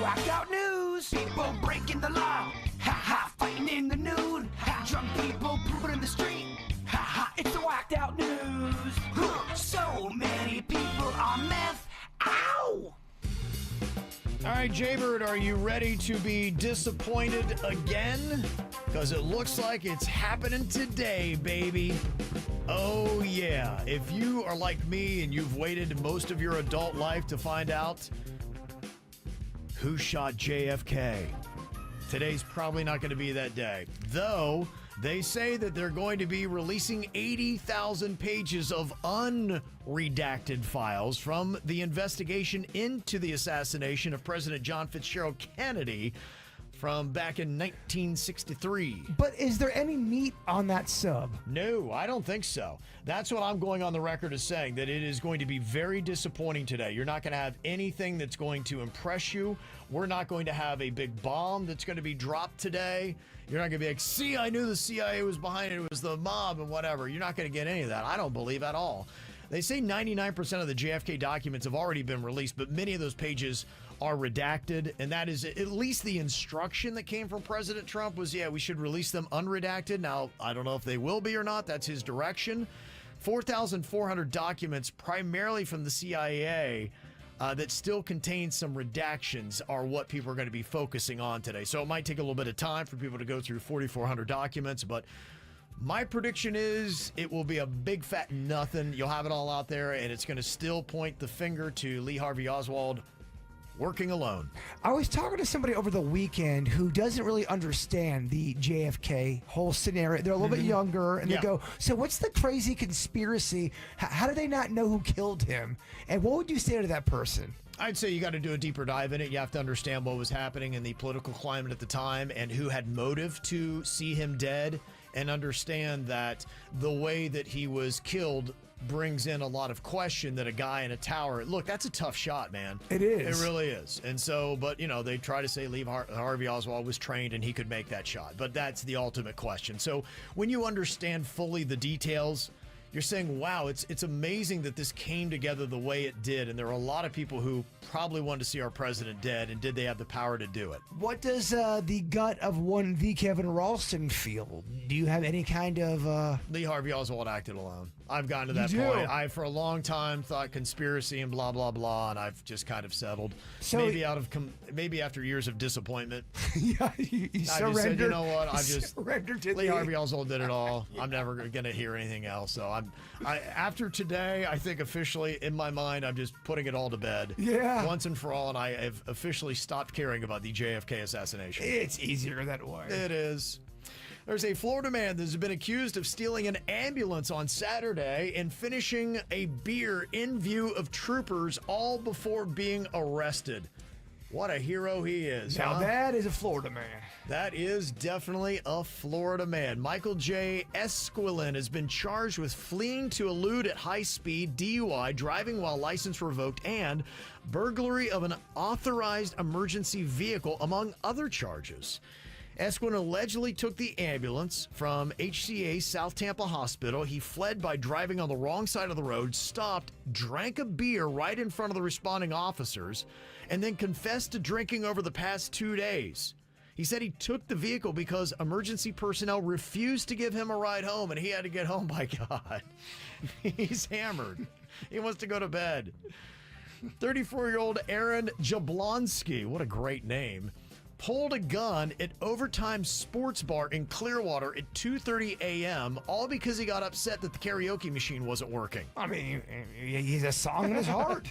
whacked out news. People breaking the law. Ha ha, fighting in the nude. Ha, drunk people pooping in the street. Ha ha, it's the whacked out news. So many people on meth. Ow! All right, Jaybird, are you ready to be disappointed again? Because it looks like it's happening today, baby. Oh, yeah. If you are like me and you've waited most of your adult life to find out who shot JFK, today's probably not going to be that day. Though, they say that they're going to be releasing 80,000 pages of unredacted files from the investigation into the assassination of President John Fitzgerald Kennedy from back in 1963. But is there any meat on that sub? No, I don't think so. That's what I'm going on the record as saying, that it is going to be very disappointing today. You're not going to have anything that's going to impress you. We're not going to have a big bomb that's going to be dropped today. You're not going to be like, see, I knew the CIA was behind it. It was the mob and whatever. You're not going to get any of that. I don't believe at all. They say 99% of the JFK documents have already been released, but many of those pages are redacted, and that is at least the instruction that came from President Trump was, yeah, we should release them unredacted. Now, I don't know if they will be or not. That's his direction. 4,400 documents, primarily from the CIA, that still contain some redactions are what people are going to be focusing on today. So it might take a little bit of time for people to go through 4,400 documents, but my prediction is it will be a big fat nothing. You'll have it all out there, and it's going to still point the finger to Lee Harvey Oswald working alone. I was talking to somebody over the weekend who doesn't really understand the JFK whole scenario. They're a little bit younger, and they go, so what's the crazy conspiracy? How do they not know who killed him? And what would you say to that person? I'd say you got to do a deeper dive in it. You have to understand what was happening in the political climate at the time and who had motive to see him dead, and understand that the way that he was killed brings in a lot of question that a guy in a tower, look, that's a tough shot, man. It is. It really is. And so, but you know, they try to say Lee Harvey Oswald was trained and he could make that shot, but that's the ultimate question. So when you understand fully the details, you're saying, wow, it's amazing that this came together the way it did. And there are a lot of people who probably wanted to see our president dead, and did they have the power to do it? What does the gut of one V. Kevin Ralston feel? Do you have any kind of... Lee Harvey Oswald acted alone. I've gotten to that point. I, for a long time, thought conspiracy and blah, blah, blah, and I've just kind of settled. So maybe after years of disappointment. Yeah, you I surrendered. just said, you know what? I just surrendered to Lee Harvey Oswald did it all. I'm never going to hear anything else. So after today, I think officially in my mind, I'm just putting it all to bed. Yeah. Once and for all, and I have officially stopped caring about the JFK assassination. It's easier that way. It is. There's a Florida man that has been accused of stealing an ambulance on Saturday and finishing a beer in view of troopers, all before being arrested. What a hero he is. Now huh? that is a Florida man. That is definitely a Florida man. Michael J. Esquilin has been charged with fleeing to elude at high speed, DUI, driving while license revoked, and burglary of an authorized emergency vehicle, among other charges. Esquilin allegedly took the ambulance from HCA South Tampa Hospital. He fled by driving on the wrong side of the road, stopped, drank a beer right in front of the responding officers, and then confessed to drinking over the past 2 days. He said he took the vehicle because emergency personnel refused to give him a ride home, and he had to get home by God. He's hammered. He wants to go to bed. 34-year-old Aaron Jablonski, what a great name, pulled a gun at Overtime Sports Bar in Clearwater at 2:30 a.m., all because he got upset that the karaoke machine wasn't working. I mean, he has a song in his heart.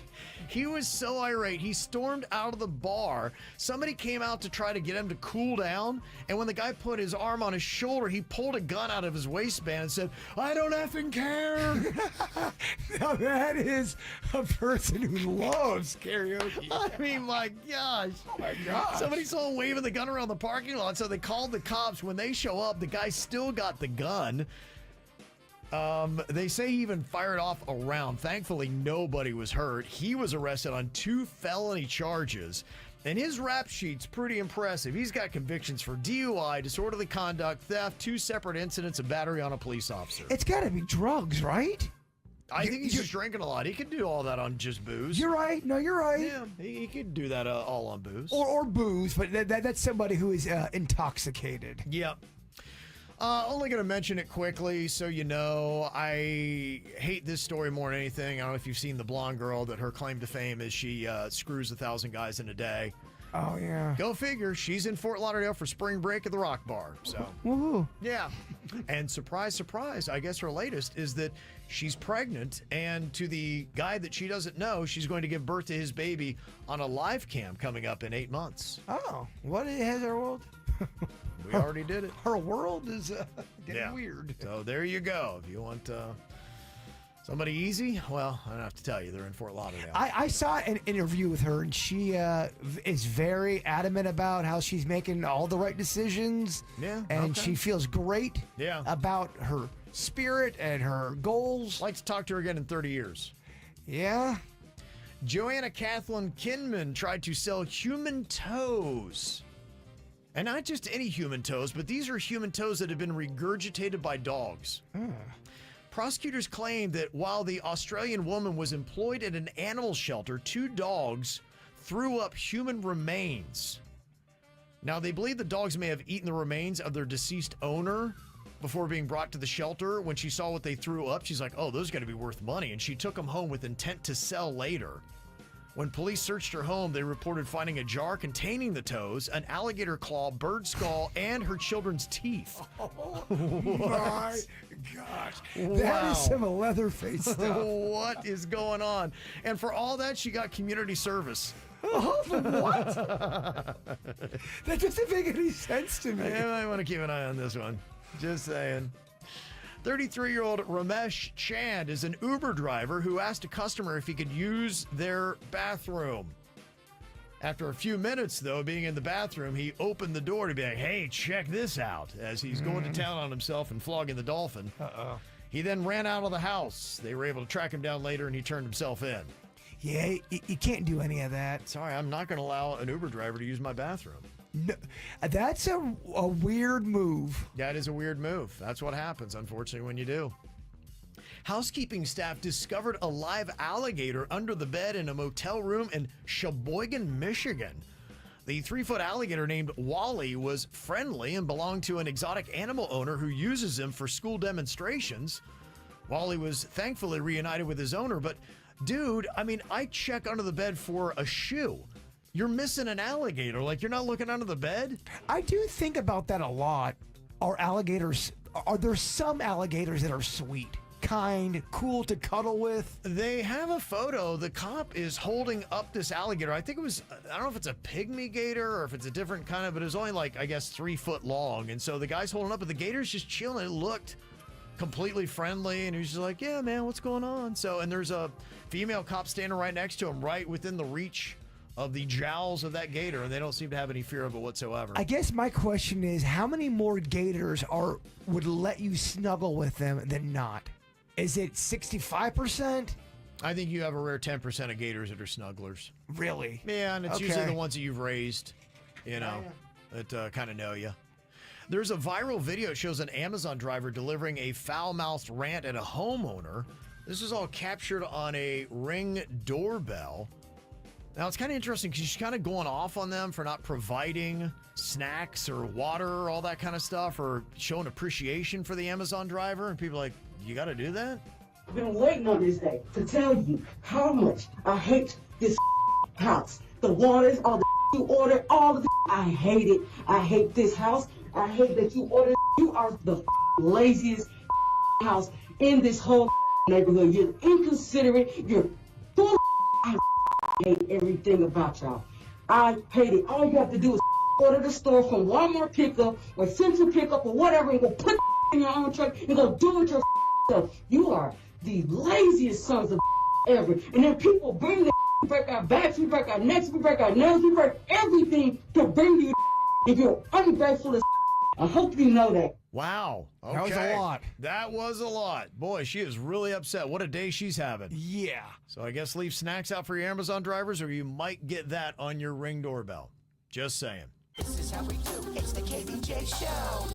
He was so irate, he stormed out of the bar. Somebody came out to try to get him to cool down, and when the guy put his arm on his shoulder, he pulled a gun out of his waistband and said, "I don't effing care." Now that is a person who loves karaoke. I mean, my gosh. Oh my gosh. Somebody saw him waving the gun around the parking lot, so they called the cops. When they show up, the guy still got the gun. They say he even fired off a round. Thankfully, nobody was hurt. He was arrested on 2 felony charges, and his rap sheet's pretty impressive. He's got convictions for DUI, disorderly conduct, theft, 2 separate incidents of battery on a police officer. It's got to be drugs, right? I think he's just drinking a lot. He could do all that on just booze. You're right. No, you're right. Yeah, he could do that all on booze. Or booze, but that's somebody who is intoxicated. Yep. Only going to mention it quickly so you know. I hate this story more than anything. I don't know if you've seen the blonde girl that her claim to fame is she screws 1,000 guys in a day. Oh, yeah. Go figure. She's in Fort Lauderdale for spring break at the Rock Bar. So, woohoo. Yeah. And surprise, surprise, I guess her latest is that she's pregnant. And to the guy that she doesn't know, she's going to give birth to his baby on a live cam coming up in 8 months. Oh, what has our world? We already did it. Her world is getting weird. So there you go. If you want somebody easy, well, I don't have to tell you. They're in Fort Lauderdale. I saw an interview with her, and she is very adamant about how she's making all the right decisions. Yeah. And she feels great about her spirit and her goals. I'd like to talk to her again in 30 years. Yeah. Joanna Kathleen Kinman tried to sell human toes. And not just any human toes, but these are human toes that have been regurgitated by dogs. Prosecutors claim that while the Australian woman was employed at an animal shelter, 2 dogs threw up human remains. Now, they believe the dogs may have eaten the remains of their deceased owner before being brought to the shelter. When she saw what they threw up, she's like, oh, those are going to be worth money. And she took them home with intent to sell later. When police searched her home, they reported finding a jar containing the toes, an alligator claw, bird skull, and her children's teeth. Oh, my gosh. That is some Leatherface stuff. What is going on? And for all that, she got community service. What? That doesn't make any sense to me. I might want to keep an eye on this one. Just saying. 33-year-old Ramesh Chand is an Uber driver who asked a customer if he could use their bathroom. After a few minutes, though, being in the bathroom, he opened the door to be like, hey, check this out, as he's going to town on himself and flogging the dolphin. He then ran out of the house. They were able to track him down later, and he turned himself in. Yeah, you can't do any of that. Sorry, I'm not going to allow an Uber driver to use my bathroom. No, that's a weird move. That is a weird move. That's what happens, unfortunately, when you do. Housekeeping staff discovered a live alligator under the bed in a motel room in Sheboygan, Michigan. The 3-foot alligator named Wally was friendly and belonged to an exotic animal owner who uses him for school demonstrations. Wally was thankfully reunited with his owner, but dude, I mean, I check under the bed for a shoe. You're missing an alligator. Like, you're not looking under the bed? I do think about that a lot. Are there some alligators that are sweet, kind, cool to cuddle with? They have a photo. The cop is holding up this alligator. I think it was, I don't know if it's a pygmy gator or if it's a different kind of, but it was only like, I guess, 3 foot long. And so the guy's holding up, but the gator's just chilling. It looked completely friendly, and he was just like, yeah, man, what's going on? So, and there's a female cop standing right next to him, right within the reach of the jowls of that gator, and they don't seem to have any fear of it whatsoever. I guess my question is, how many more gators would let you snuggle with them than not? Is it 65%? I think you have a rare 10% of gators that are snugglers. Really? Yeah, and it's usually the ones that you've raised, you know, that kind of know you. There's a viral video that shows an Amazon driver delivering a foul-mouthed rant at a homeowner. This is all captured on a Ring doorbell. Now, it's kind of interesting because she's kind of going off on them for not providing snacks or water or all that kind of stuff, or showing appreciation for the Amazon driver. And people are like, you got to do that? I've been waiting on this day to tell you how much I hate this house. The waters, all the you order, all of the I hate it. I hate this house. I hate that you ordered. You are the laziest house in this whole neighborhood. You're inconsiderate. You're full. I hate everything about y'all. I hate it. All you have to do is go to the store from Walmart pickup or Central pickup or whatever, and go put in your own truck and go do it yourself. You are the laziest sons of ever. And then people bring the break our backs, we break our necks, we break our nails, we break everything to bring you. If you're ungrateful as I hope you know that. Wow. Okay. That was a lot. That was a lot. Boy, she is really upset. What a day she's having. Yeah. So I guess leave snacks out for your Amazon drivers, or you might get that on your Ring doorbell. Just saying. This is how we do. It's the KBJ Show.